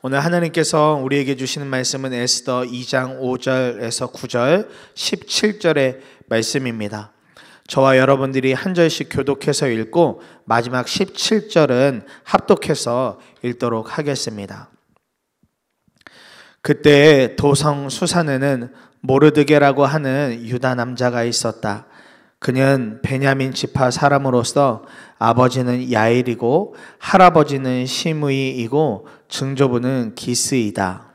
오늘 하나님께서 우리에게 주시는 말씀은 에스더 2장 5절에서 9절, 17절의 말씀입니다. 저와 여러분들이 한 절씩 교독해서 읽고 마지막 17절은 합독해서 읽도록 하겠습니다. 그때 도성 수산에는 모르드게라고 하는 유다 남자가 있었다. 그는 베냐민 지파 사람으로서 아버지는 야일이고 할아버지는 시므이이고 증조부는 기스이다.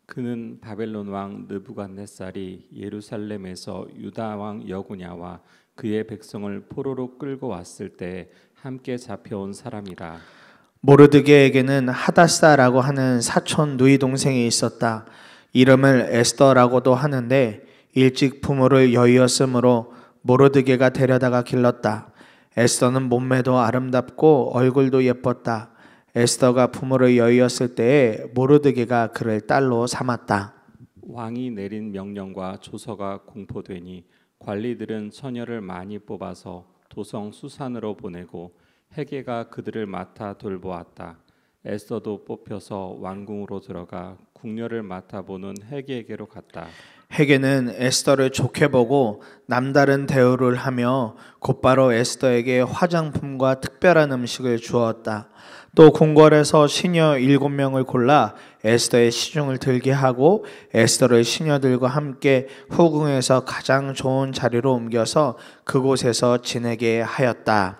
그는 바벨론 왕 느부갓네살이 예루살렘에서 유다 왕 여구냐와 그의 백성을 포로로 끌고 왔을 때 함께 잡혀온 사람이라. 모르드게에게는 하다사라고 하는 사촌 누이 동생이 있었다. 이름을 에스더라고도 하는데 일찍 부모를 여의었으므로 모르드게가 데려다가 길렀다. 에스더는 몸매도 아름답고 얼굴도 예뻤다. 에스더가 부모를 여의었을 때에 모르드게가 그를 딸로 삼았다. 왕이 내린 명령과 조서가 공포되니 관리들은 처녀를 많이 뽑아서 도성 수산으로 보내고 헤게가 그들을 맡아 돌보았다. 에스더도 뽑혀서 왕궁으로 들어가 궁녀를 맡아보는 헤게에게로 갔다. 헤게는 에스더를 좋게 보고 남다른 대우를 하며 곧바로 에스더에게 화장품과 특별한 음식을 주었다. 또 궁궐에서 시녀 7명을 골라 에스더의 시중을 들게 하고 에스더를 시녀들과 함께 후궁에서 가장 좋은 자리로 옮겨서 그곳에서 지내게 하였다.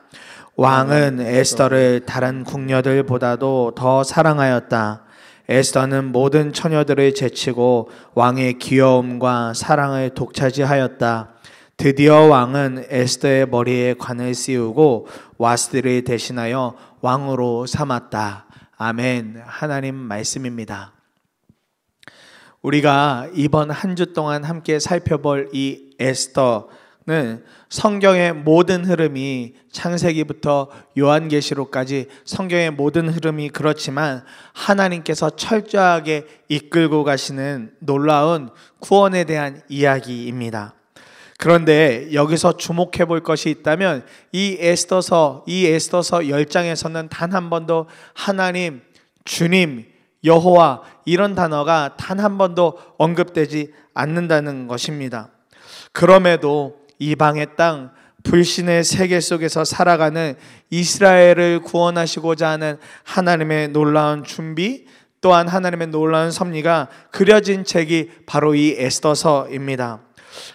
왕은 에스더를 다른 궁녀들보다도 더 사랑하였다. 에스더는 모든 처녀들을 제치고 왕의 귀여움과 사랑을 독차지하였다. 드디어 왕은 에스더의 머리에 관을 씌우고 와스디를 대신하여 왕으로 삼았다. 아멘. 하나님 말씀입니다. 우리가 이번 한 주 동안 함께 살펴볼 이 에스더는 성경의 모든 흐름이 창세기부터 요한계시록까지 성경의 모든 흐름이 그렇지만 하나님께서 철저하게 이끌고 가시는 놀라운 구원에 대한 이야기입니다. 그런데 여기서 주목해 볼 것이 있다면 이 에스더서 10장에서는 단 한 번도 하나님, 주님, 여호와 이런 단어가 단 한 번도 언급되지 않는다는 것입니다. 그럼에도 이방의 땅, 불신의 세계 속에서 살아가는 이스라엘을 구원하시고자 하는 하나님의 놀라운 준비, 또한 하나님의 놀라운 섭리가 그려진 책이 바로 이 에스더서입니다.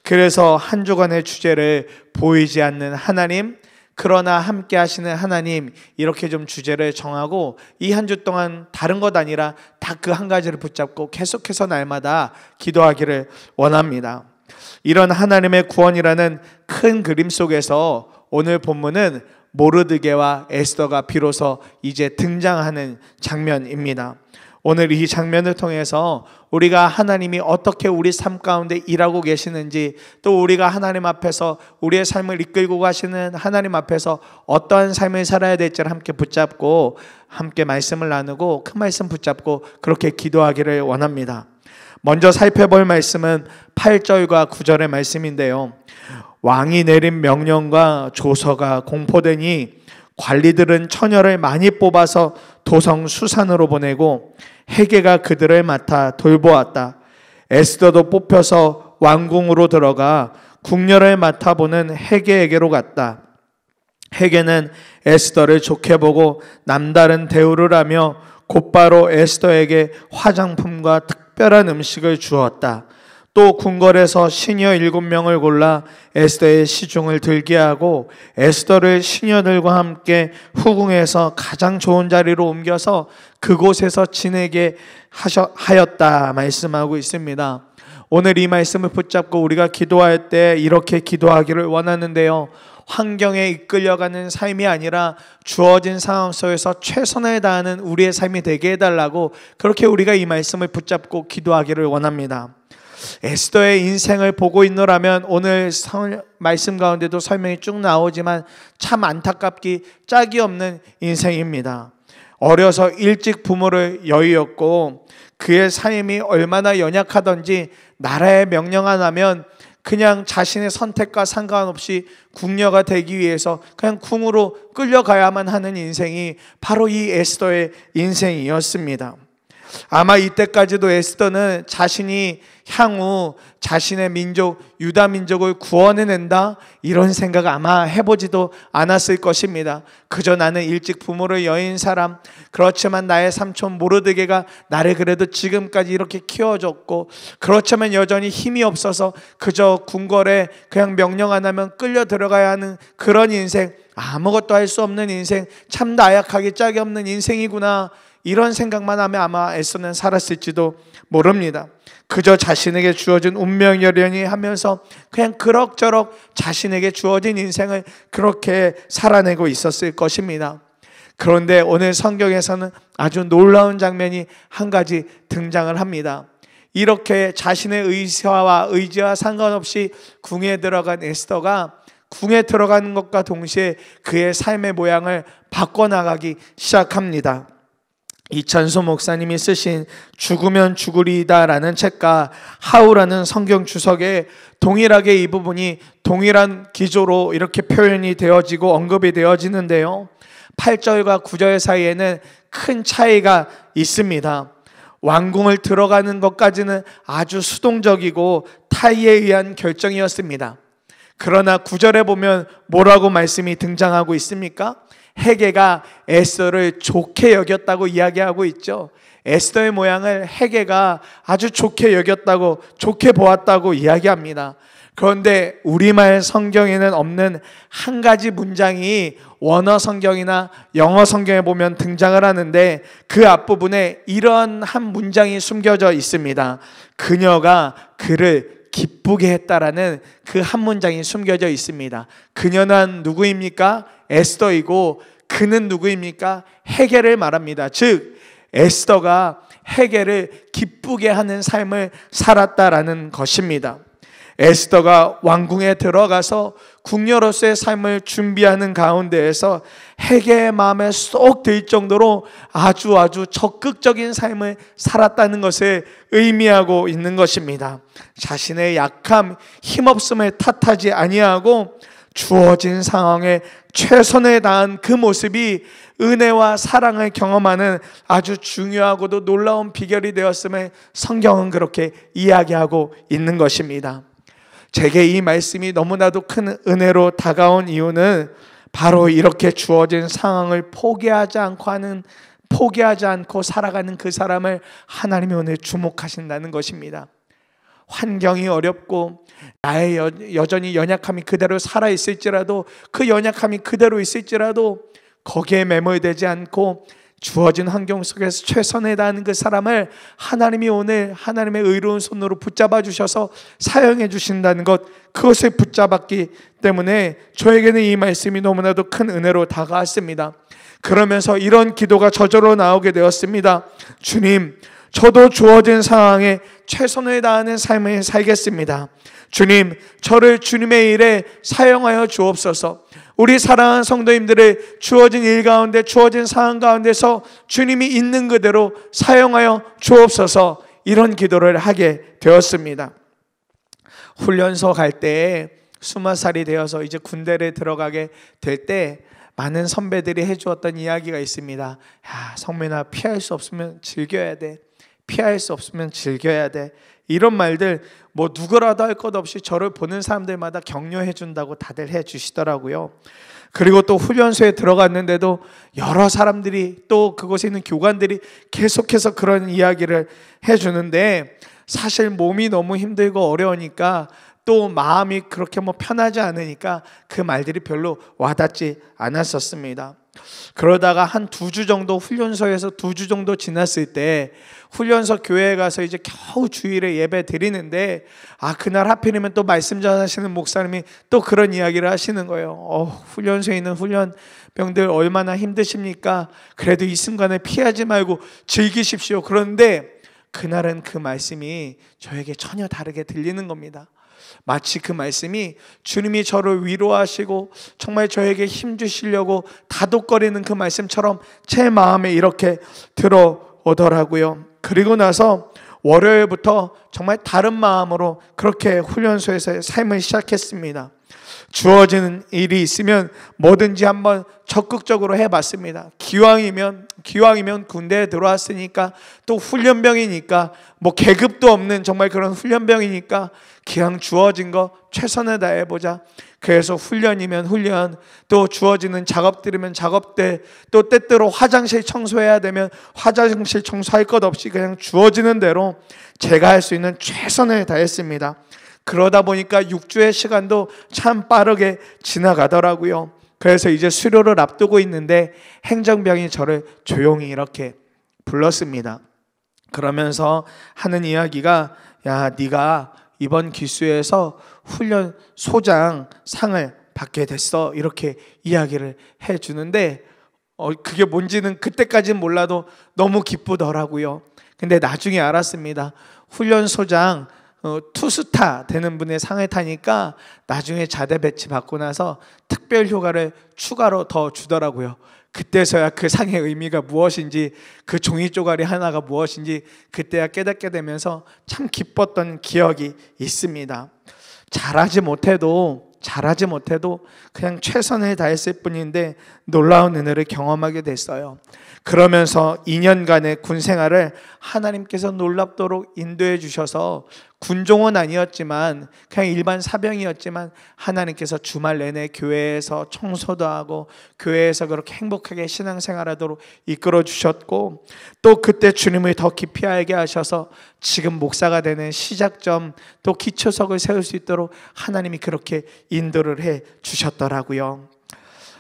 그래서 한 주간의 주제를 보이지 않는 하나님, 그러나 함께 하시는 하나님, 이렇게 좀 주제를 정하고 이 한 주 동안 다른 것 아니라 다 그 한 가지를 붙잡고 계속해서 날마다 기도하기를 원합니다. 이런 하나님의 구원이라는 큰 그림 속에서 오늘 본문은 모르드게와 에스더가 비로소 이제 등장하는 장면입니다. 오늘 이 장면을 통해서 우리가 하나님이 어떻게 우리 삶 가운데 일하고 계시는지, 또 우리가 하나님 앞에서 우리의 삶을 이끌고 가시는 하나님 앞에서 어떠한 삶을 살아야 될지를 함께 붙잡고 함께 말씀을 나누고 그 말씀 붙잡고 그렇게 기도하기를 원합니다. 먼저 살펴볼 말씀은 8절과 9절의 말씀인데요. 왕이 내린 명령과 조서가 공포되니 관리들은 처녀를 많이 뽑아서 도성 수산으로 보내고 헤게가 그들을 맡아 돌보았다. 에스더도 뽑혀서 왕궁으로 들어가 궁녀를 맡아보는 헤게에게로 갔다. 헤게는 에스더를 좋게 보고 남다른 대우를 하며 곧바로 에스더에게 화장품과 특별한 음식을 주었다. 또 궁궐에서 시녀 7명을 골라 에스더의 시중을 들게 하고 에스더를 시녀들과 함께 후궁에서 가장 좋은 자리로 옮겨서 그곳에서 지내게 하였다 말씀하고 있습니다. 오늘 이 말씀을 붙잡고 우리가 기도할 때 이렇게 기도하기를 원하는데요. 환경에 이끌려가는 삶이 아니라 주어진 상황 속에서 최선을 다하는 우리의 삶이 되게 해달라고, 그렇게 우리가 이 말씀을 붙잡고 기도하기를 원합니다. 에스더의 인생을 보고 있노라면 오늘 말씀 가운데도 설명이 쭉 나오지만 참 안타깝기 짝이 없는 인생입니다. 어려서 일찍 부모를 여의었고 그의 삶이 얼마나 연약하던지 나라의 명령 하나면 그냥 자신의 선택과 상관없이 궁녀가 되기 위해서 그냥 궁으로 끌려가야만 하는 인생이 바로 이 에스더의 인생이었습니다. 아마 이때까지도 에스더는 자신이 향후 자신의 민족 유다 민족을 구원해낸다 이런 생각 아마 해보지도 않았을 것입니다. 그저 나는 일찍 부모를 여인 사람, 그렇지만 나의 삼촌 모르드게가 나를 그래도 지금까지 이렇게 키워줬고, 그렇지만 여전히 힘이 없어서 그저 궁궐에 그냥 명령 안 하면 끌려 들어가야 하는 그런 인생, 아무것도 할 수 없는 인생, 참 나약하기 짝이 없는 인생이구나, 이런 생각만 하며 아마 에스더는 살았을지도 모릅니다. 그저 자신에게 주어진 운명여련이 하면서 그냥 그럭저럭 자신에게 주어진 인생을 그렇게 살아내고 있었을 것입니다. 그런데 오늘 성경에서는 아주 놀라운 장면이 한 가지 등장을 합니다. 이렇게 자신의 의지와 상관없이 궁에 들어간 에스더가 궁에 들어가는 것과 동시에 그의 삶의 모양을 바꿔나가기 시작합니다. 이찬수 목사님이 쓰신 죽으면 죽으리이다 라는 책과 하우라는 성경 주석에 동일하게 이 부분이 동일한 기조로 이렇게 표현이 되어지고 언급이 되어지는데요, 8절과 9절 사이에는 큰 차이가 있습니다. 왕궁을 들어가는 것까지는 아주 수동적이고 타의에 의한 결정이었습니다. 그러나 9절에 보면 뭐라고 말씀이 등장하고 있습니까? 헤게가 에스더를 좋게 여겼다고 이야기하고 있죠. 에스더의 모양을 헤게가 아주 좋게 여겼다고, 좋게 보았다고 이야기합니다. 그런데 우리말 성경에는 없는 한 가지 문장이 원어 성경이나 영어 성경에 보면 등장을 하는데, 그 앞부분에 이런 한 문장이 숨겨져 있습니다. 그녀가 그를 기쁘게 했다라는 그 한 문장이 숨겨져 있습니다. 그녀는 누구입니까? 에스더이고, 그는 누구입니까? 헤게를 말합니다. 즉 에스더가 헤게를 기쁘게 하는 삶을 살았다라는 것입니다. 에스더가 왕궁에 들어가서 궁녀로서의 삶을 준비하는 가운데에서 헤게의 마음에 쏙 들 정도로 아주 적극적인 삶을 살았다는 것을 의미하고 있는 것입니다. 자신의 약함, 힘없음을 탓하지 아니하고 주어진 상황에 최선을 다한 그 모습이 은혜와 사랑을 경험하는 아주 중요하고도 놀라운 비결이 되었음을 성경은 그렇게 이야기하고 있는 것입니다. 제게 이 말씀이 너무나도 큰 은혜로 다가온 이유는 바로 이렇게 주어진 상황을 포기하지 않고 살아가는 그 사람을 하나님이 오늘 주목하신다는 것입니다. 환경이 어렵고 나의 여전히 연약함이 그대로 살아있을지라도, 그 연약함이 그대로 있을지라도 거기에 매몰되지 않고 주어진 환경 속에서 최선을 다하는 그 사람을 하나님이 오늘 하나님의 의로운 손으로 붙잡아 주셔서 사용해 주신다는 것, 그것을 붙잡았기 때문에 저에게는 이 말씀이 너무나도 큰 은혜로 다가왔습니다. 그러면서 이런 기도가 저절로 나오게 되었습니다. 주님, 저도 주어진 상황에 최선을 다하는 삶을 살겠습니다. 주님, 저를 주님의 일에 사용하여 주옵소서. 우리 사랑하는 성도님들을 주어진 일 가운데, 주어진 상황 가운데서 주님이 있는 그대로 사용하여 주옵소서. 이런 기도를 하게 되었습니다. 훈련소 갈 때 20살이 되어서 이제 군대를 들어가게 될 때 많은 선배들이 해주었던 이야기가 있습니다. 야, 성민아, 피할 수 없으면 즐겨야 돼. 피할 수 없으면 즐겨야 돼. 이런 말들 뭐 누구라도 할 것 없이 저를 보는 사람들마다 격려해 준다고 다들 해 주시더라고요. 그리고 또 훈련소에 들어갔는데도 여러 사람들이, 또 그곳에 있는 교관들이 계속해서 그런 이야기를 해 주는데, 사실 몸이 너무 힘들고 어려우니까, 또 마음이 그렇게 편하지 않으니까 그 말들이 별로 와닿지 않았었습니다. 그러다가 한 2주 정도, 훈련소에서 2주 정도 지났을 때 훈련소 교회에 가서 이제 겨우 주일에 예배 드리는데, 그날 하필이면 또 말씀 전하시는 목사님이 또 그런 이야기를 하시는 거예요. 훈련소에 있는 훈련병들 얼마나 힘드십니까? 그래도 이 순간에 피하지 말고 즐기십시오. 그런데 그날은 그 말씀이 저에게 전혀 다르게 들리는 겁니다. 마치 그 말씀이 주님이 저를 위로하시고 정말 저에게 힘 주시려고 다독거리는 그 말씀처럼 제 마음에 이렇게 들어오더라고요. 그리고 나서 월요일부터 정말 다른 마음으로 그렇게 훈련소에서 삶을 시작했습니다. 주어지는 일이 있으면 뭐든지 한번 적극적으로 해봤습니다. 기왕이면 군대에 들어왔으니까, 또 훈련병이니까, 뭐 계급도 없는 정말 그런 훈련병이니까 기왕 주어진 거 최선을 다해보자. 그래서 훈련이면 훈련, 또 주어지는 작업들이면 작업대, 또 때때로 화장실 청소해야 되면 화장실 청소할 것 없이 그냥 주어지는 대로 제가 할 수 있는 최선을 다했습니다. 그러다 보니까 6주의 시간도 참 빠르게 지나가더라고요. 그래서 이제 수료를 앞두고 있는데 행정병이 저를 조용히 이렇게 불렀습니다. 그러면서 하는 이야기가, 야, 네가 이번 기수에서 훈련 소장 상을 받게 됐어, 이렇게 이야기를 해주는데 그게 뭔지는 그때까지는 몰라도 너무 기쁘더라고요. 근데 나중에 알았습니다. 훈련 소장 투스타 되는 분의 상을 타니까 나중에 자대 배치 받고 나서 특별 휴가를 추가로 더 주더라고요. 그때서야 그 상의 의미가 무엇인지, 그 종이 쪼가리 하나가 무엇인지 그때야 깨닫게 되면서 참 기뻤던 기억이 있습니다. 잘하지 못해도 그냥 최선을 다했을 뿐인데 놀라운 은혜를 경험하게 됐어요. 그러면서 2년간의 군 생활을 하나님께서 놀랍도록 인도해 주셔서, 군종은 아니었지만 그냥 일반 사병이었지만 하나님께서 주말 내내 교회에서 청소도 하고 교회에서 그렇게 행복하게 신앙생활하도록 이끌어 주셨고, 또 그때 주님을 더 깊이 알게 하셔서 지금 목사가 되는 시작점, 또 기초석을 세울 수 있도록 하나님이 그렇게 인도를 해 주셨더라고요.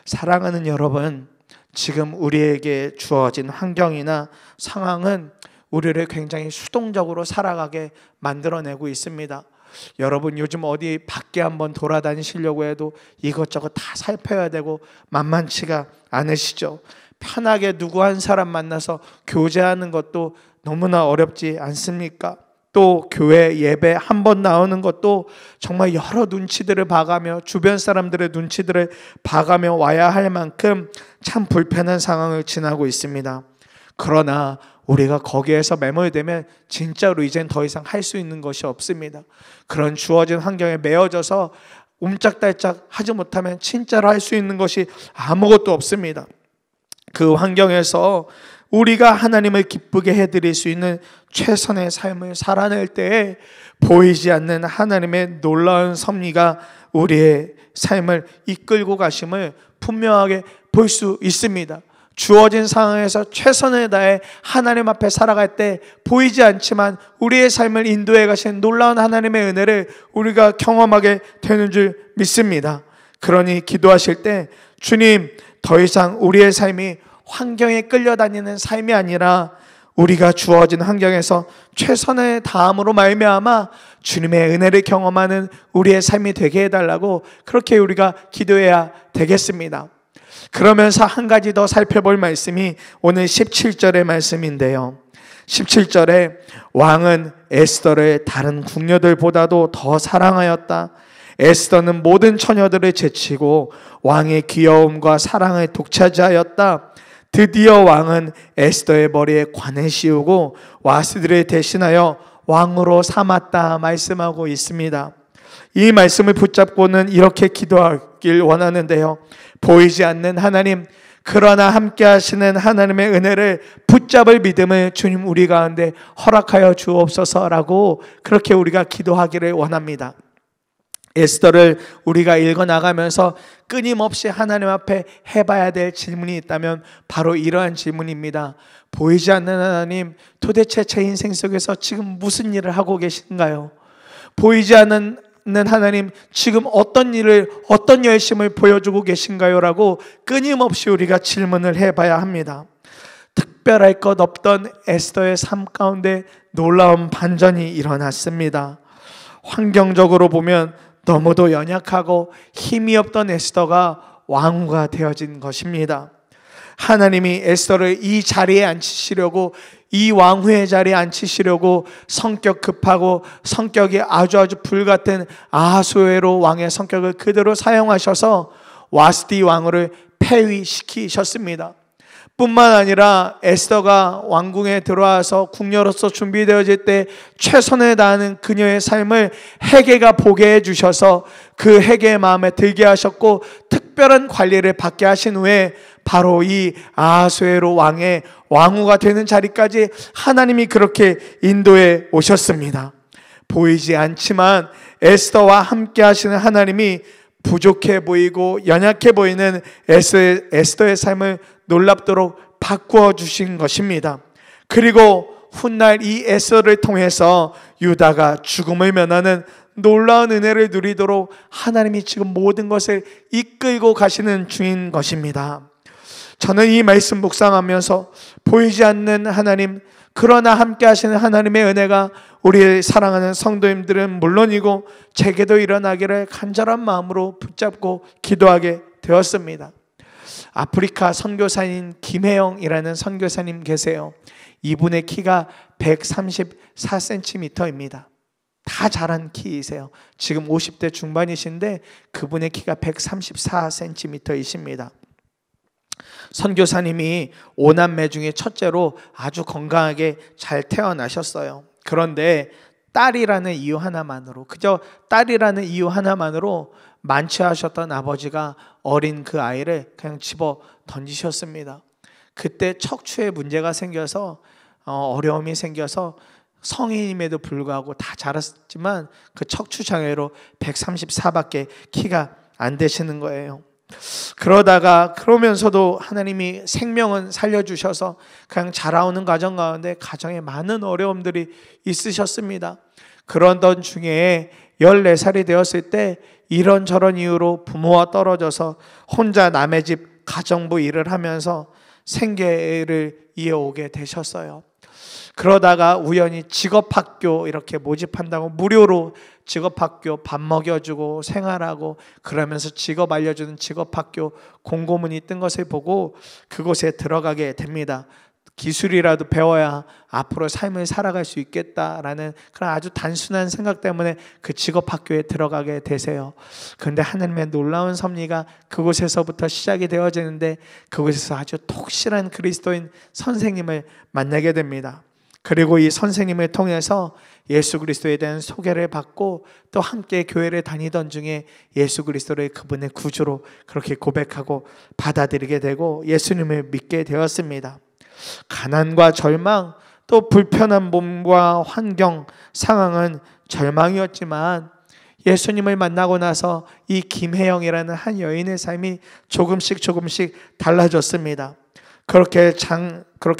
사랑하는 여러분, 지금 우리에게 주어진 환경이나 상황은 우리를 굉장히 수동적으로 살아가게 만들어내고 있습니다. 여러분, 요즘 어디 밖에 한번 돌아다니시려고 해도 이것저것 다 살펴야 되고 만만치가 않으시죠? 편하게 누구 한 사람 만나서 교제하는 것도 너무나 어렵지 않습니까? 또 교회 예배 한 번 나오는 것도 정말 여러 눈치들을 봐가며, 주변 사람들의 눈치들을 봐가며 와야 할 만큼 참 불편한 상황을 지나고 있습니다. 그러나 우리가 거기에서 매몰되면 진짜로 이젠 더 이상 할 수 있는 것이 없습니다. 그런 주어진 환경에 매어져서 옴짝달짝 하지 못하면 진짜로 할 수 있는 것이 아무것도 없습니다. 그 환경에서 우리가 하나님을 기쁘게 해드릴 수 있는 최선의 삶을 살아낼 때에 보이지 않는 하나님의 놀라운 섭리가 우리의 삶을 이끌고 가심을 분명하게 볼 수 있습니다. 주어진 상황에서 최선을 다해 하나님 앞에 살아갈 때 보이지 않지만 우리의 삶을 인도해 가신 놀라운 하나님의 은혜를 우리가 경험하게 되는 줄 믿습니다. 그러니 기도하실 때, 주님, 더 이상 우리의 삶이 환경에 끌려다니는 삶이 아니라 우리가 주어진 환경에서 최선을 다함으로 말미암아 주님의 은혜를 경험하는 우리의 삶이 되게 해달라고 그렇게 우리가 기도해야 되겠습니다. 그러면서 한 가지 더 살펴볼 말씀이 오늘 17절의 말씀인데요. 17절에 왕은 에스더를 다른 궁녀들보다도 더 사랑하였다. 에스더는 모든 처녀들을 제치고 왕의 귀여움과 사랑을 독차지하였다. 드디어 왕은 에스더의 머리에 관을 씌우고 와스들을 대신하여 왕으로 삼았다 말씀하고 있습니다. 이 말씀을 붙잡고는 이렇게 기도하길 원하는데요. 보이지 않는 하나님, 그러나 함께 하시는 하나님의 은혜를 붙잡을 믿음을 주님 우리 가운데 허락하여 주옵소서라고 그렇게 우리가 기도하기를 원합니다. 에스더를 우리가 읽어나가면서 끊임없이 하나님 앞에 해봐야 될 질문이 있다면 바로 이러한 질문입니다. 보이지 않는 하나님, 도대체 제 인생 속에서 지금 무슨 일을 하고 계신가요? 보이지 않는 하나님, 지금 어떤 일을, 어떤 열심을 보여주고 계신가요? 라고 끊임없이 우리가 질문을 해봐야 합니다. 특별할 것 없던 에스더의 삶 가운데 놀라운 반전이 일어났습니다. 환경적으로 보면 너무도 연약하고 힘이 없던 에스더가 왕후가 되어진 것입니다. 하나님이 에스더를 이 자리에 앉히시려고, 이 왕후의 자리에 앉히시려고 성격 급하고 성격이 아주 불같은 아하수에로 왕의 성격을 그대로 사용하셔서 와스디 왕후를 폐위시키셨습니다. 뿐만 아니라 에스더가 왕궁에 들어와서 궁녀로서 준비되어질 때 최선을 다하는 그녀의 삶을 헤게가 보게 해주셔서 그 헤게의 마음에 들게 하셨고 특별한 관리를 받게 하신 후에 바로 이 아하수에로 왕의 왕후가 되는 자리까지 하나님이 그렇게 인도해 오셨습니다. 보이지 않지만 에스더와 함께 하시는 하나님이 부족해 보이고 연약해 보이는 에스더의 삶을 놀랍도록 바꾸어 주신 것입니다. 그리고 훗날 이 에스더를 통해서 유다가 죽음을 면하는 놀라운 은혜를 누리도록 하나님이 지금 모든 것을 이끌고 가시는 중인 것입니다. 저는 이 말씀 묵상하면서 보이지 않는 하나님, 그러나 함께 하시는 하나님의 은혜가 우리 사랑하는 성도님들은 물론이고 제게도 일어나기를 간절한 마음으로 붙잡고 기도하게 되었습니다. 아프리카 선교사인 김혜영이라는 선교사님 계세요. 이분의 키가 134cm입니다. 다 자란 키이세요. 지금 50대 중반이신데 그분의 키가 134cm이십니다. 선교사님이 5남매 중에 첫째로 아주 건강하게 잘 태어나셨어요. 그런데 딸이라는 이유 하나만으로, 그저 딸이라는 이유 하나만으로 만취하셨던 아버지가 어린 그 아이를 그냥 집어 던지셨습니다. 그때 척추에 문제가 생겨서 어려움이 생겨서 성인임에도 불구하고 다 자랐지만 그 척추 장애로 134밖에 키가 안 되시는 거예요. 그러면서도 하나님이 생명은 살려주셔서 그냥 자라오는 과정 가운데 가정에 많은 어려움들이 있으셨습니다. 그러던 중에 14살이 되었을 때 이런저런 이유로 부모와 떨어져서 혼자 남의 집 가정부 일을 하면서 생계를 이어오게 되셨어요. 그러다가 우연히 직업학교 이렇게 모집한다고 무료로 직업학교 밥 먹여주고 생활하고 그러면서 직업 알려주는 직업학교 공고문이 뜬 것을 보고 그곳에 들어가게 됩니다. 기술이라도 배워야 앞으로 삶을 살아갈 수 있겠다라는 그런 아주 단순한 생각 때문에 그 직업학교에 들어가게 되세요. 그런데 하나님의 놀라운 섭리가 그곳에서부터 시작이 되어지는데 그곳에서 아주 독실한 그리스도인 선생님을 만나게 됩니다. 그리고 이 선생님을 통해서 예수 그리스도에 대한 소개를 받고 또 함께 교회를 다니던 중에 예수 그리스도를 그분의 구주로 그렇게 고백하고 받아들이게 되고 예수님을 믿게 되었습니다. 가난과 절망, 또 불편한 몸과 환경, 상황은 절망이었지만 예수님을 만나고 나서 이 김혜영이라는 한 여인의 삶이 조금씩 달라졌습니다. 그렇게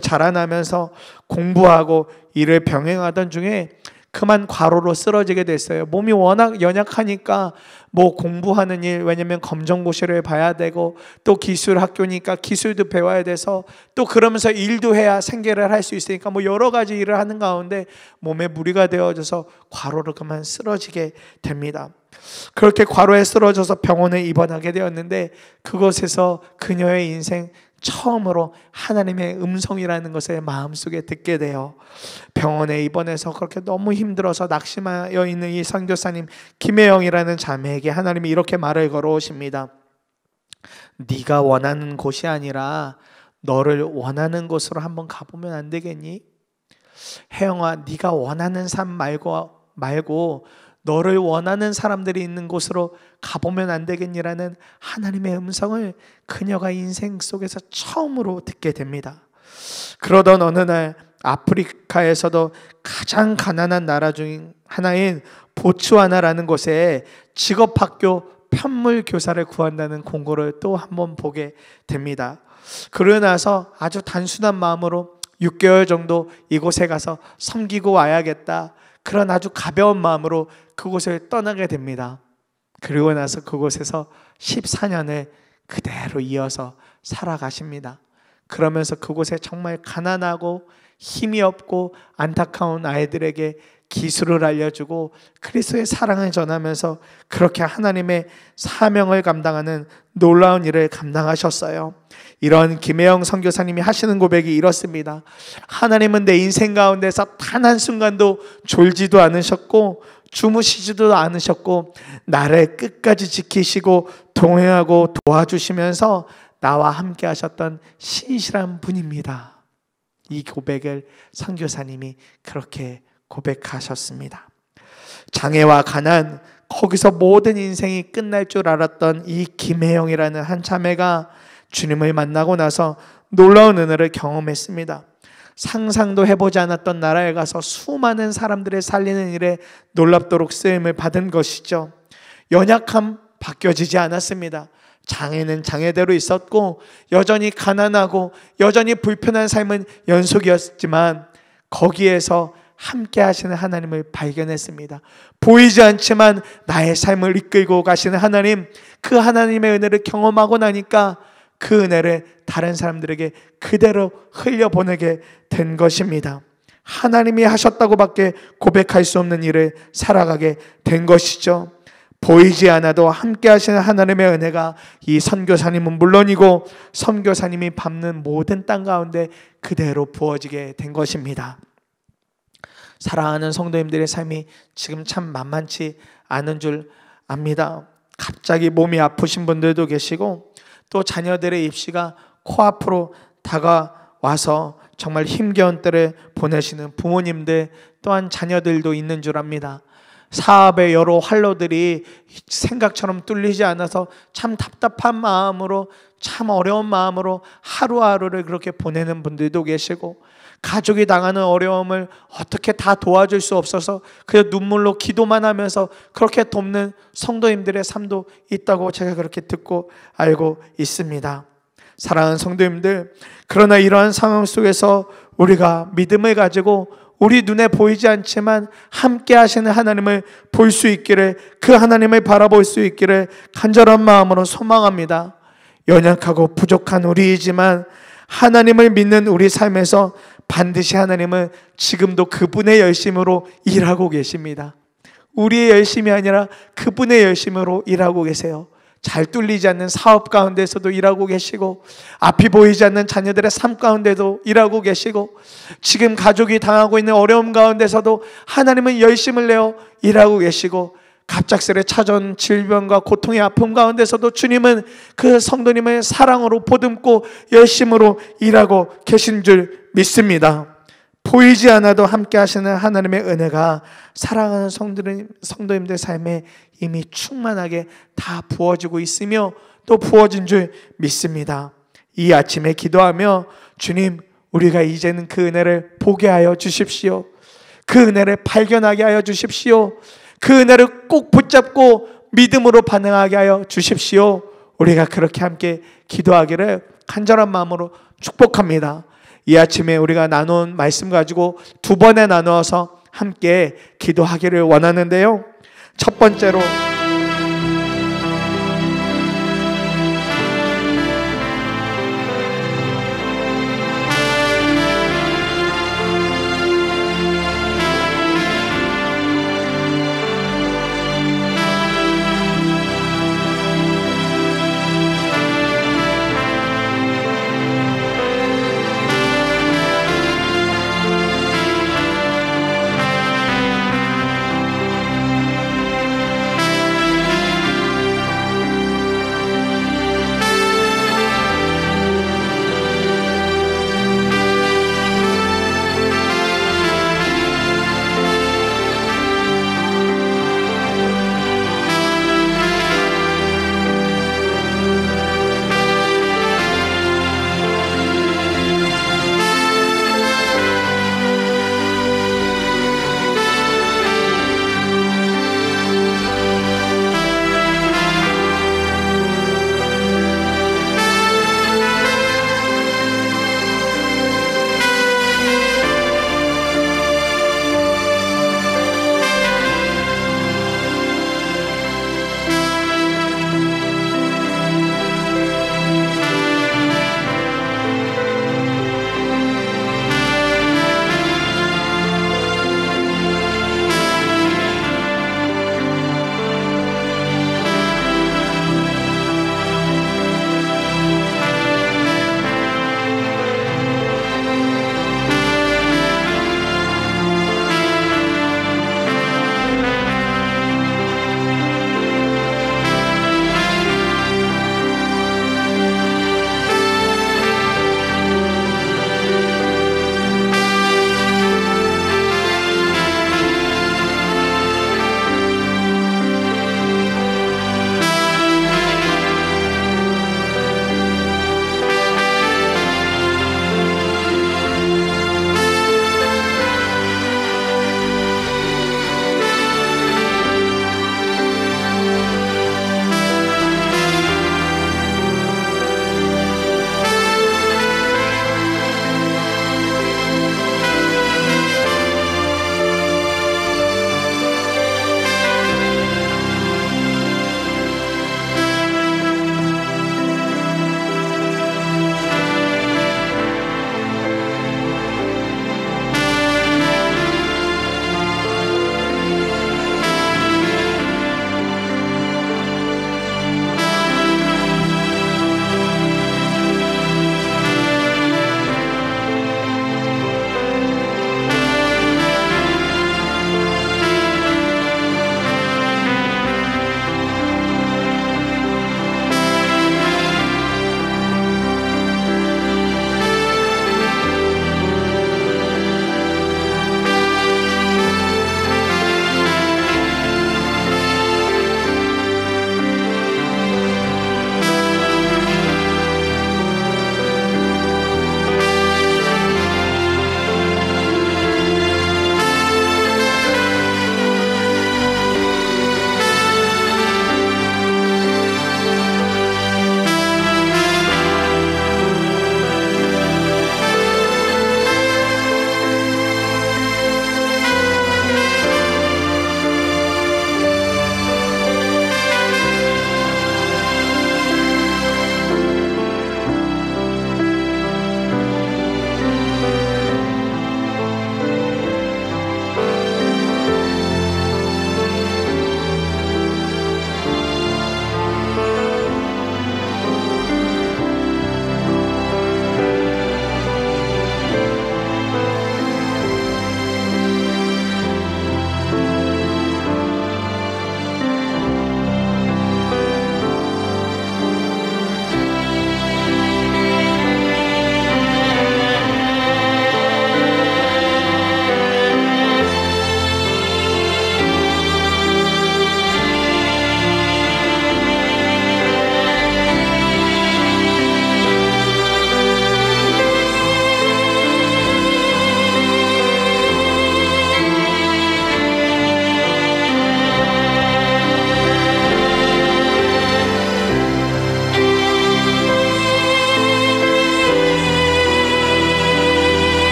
자라나면서 공부하고 일을 병행하던 중에 그만 과로로 쓰러지게 됐어요. 몸이 워낙 연약하니까 뭐 공부하는 일, 왜냐면 검정고시를 봐야 되고 또 기술 학교니까 기술도 배워야 돼서 또 그러면서 일도 해야 생계를 할 수 있으니까 뭐 여러 가지 일을 하는 가운데 몸에 무리가 되어져서 과로로 그만 쓰러지게 됩니다. 그렇게 과로에 쓰러져서 병원에 입원하게 되었는데 그곳에서 그녀의 인생 처음으로 하나님의 음성이라는 것을 마음속에 듣게 돼요. 병원에 입원해서 그렇게 너무 힘들어서 낙심하여 있는 이 선교사님 김혜영이라는 자매에게 하나님이 이렇게 말을 걸어오십니다. 네가 원하는 곳이 아니라 너를 원하는 곳으로 한번 가보면 안 되겠니? 혜영아, 네가 원하는 삶 말고 너를 원하는 사람들이 있는 곳으로 가보면 안 되겠니라는 하나님의 음성을 그녀가 인생 속에서 처음으로 듣게 됩니다. 그러던 어느 날 아프리카에서도 가장 가난한 나라 중 하나인 보츠와나라는 곳에 직업학교 편물교사를 구한다는 공고를 또 한번 보게 됩니다. 그러고 나서 아주 단순한 마음으로 6개월 정도 이곳에 가서 섬기고 와야겠다, 그런 아주 가벼운 마음으로 그곳을 떠나게 됩니다. 그리고 나서 그곳에서 14년을 그대로 이어서 살아가십니다. 그러면서 그곳에 정말 가난하고 힘이 없고 안타까운 아이들에게 기술을 알려주고 그리스도의 사랑을 전하면서 그렇게 하나님의 사명을 감당하는 놀라운 일을 감당하셨어요. 이런 김혜영 선교사님이 하시는 고백이 이렇습니다. 하나님은 내 인생 가운데서 단 한순간도 졸지도 않으셨고 주무시지도 않으셨고 나를 끝까지 지키시고 동행하고 도와주시면서 나와 함께 하셨던 신실한 분입니다. 이 고백을 선교사님이 그렇게 고백하셨습니다. 장애와 가난, 거기서 모든 인생이 끝날 줄 알았던 이 김혜영이라는 한 자매가 주님을 만나고 나서 놀라운 은혜를 경험했습니다. 상상도 해보지 않았던 나라에 가서 수많은 사람들을 살리는 일에 놀랍도록 쓰임을 받은 것이죠. 연약함 바뀌어지지 않았습니다. 장애는 장애대로 있었고 여전히 가난하고 여전히 불편한 삶은 연속이었지만 거기에서 함께 하시는 하나님을 발견했습니다. 보이지 않지만 나의 삶을 이끌고 가시는 하나님, 그 하나님의 은혜를 경험하고 나니까 그 은혜를 다른 사람들에게 그대로 흘려보내게 된 것입니다. 하나님이 하셨다고밖에 고백할 수 없는 일을 살아가게 된 것이죠. 보이지 않아도 함께 하시는 하나님의 은혜가 이 선교사님은 물론이고 선교사님이 밟는 모든 땅 가운데 그대로 부어지게 된 것입니다. 사랑하는 성도님들의 삶이 지금 참 만만치 않은 줄 압니다. 갑자기 몸이 아프신 분들도 계시고 또 자녀들의 입시가 코앞으로 다가와서 정말 힘겨운 때를 보내시는 부모님들 또한 자녀들도 있는 줄 압니다. 사업의 여러 활로들이 생각처럼 뚫리지 않아서 참 답답한 마음으로 참 어려운 마음으로 하루하루를 그렇게 보내는 분들도 계시고 가족이 당하는 어려움을 어떻게 다 도와줄 수 없어서 그냥 눈물로 기도만 하면서 그렇게 돕는 성도님들의 삶도 있다고 제가 그렇게 듣고 알고 있습니다. 사랑하는 성도님들, 그러나 이러한 상황 속에서 우리가 믿음을 가지고 우리 눈에 보이지 않지만 함께 하시는 하나님을 볼 수 있기를, 그 하나님을 바라볼 수 있기를 간절한 마음으로 소망합니다. 연약하고 부족한 우리이지만 하나님을 믿는 우리 삶에서 반드시 하나님은 지금도 그분의 열심으로 일하고 계십니다. 우리의 열심이 아니라 그분의 열심으로 일하고 계세요. 잘 뚫리지 않는 사업 가운데서도 일하고 계시고 앞이 보이지 않는 자녀들의 삶 가운데도 일하고 계시고 지금 가족이 당하고 있는 어려움 가운데서도 하나님은 열심을 내어 일하고 계시고 갑작스레 찾아온 질병과 고통의 아픔 가운데서도 주님은 그 성도님을 사랑으로 보듬고 열심으로 일하고 계신 줄 믿습니다. 보이지 않아도 함께 하시는 하나님의 은혜가 사랑하는 성도님들 삶에 이미 충만하게 다 부어지고 있으며 또 부어진 줄 믿습니다. 이 아침에 기도하며 주님, 우리가 이제는 그 은혜를 보게 하여 주십시오. 그 은혜를 발견하게 하여 주십시오. 그 은혜를 꼭 붙잡고 믿음으로 반응하게 하여 주십시오. 우리가 그렇게 함께 기도하기를 간절한 마음으로 축복합니다. 이 아침에 우리가 나눈 말씀 가지고 두 번에 나누어서 함께 기도하기를 원하는데요. 첫 번째로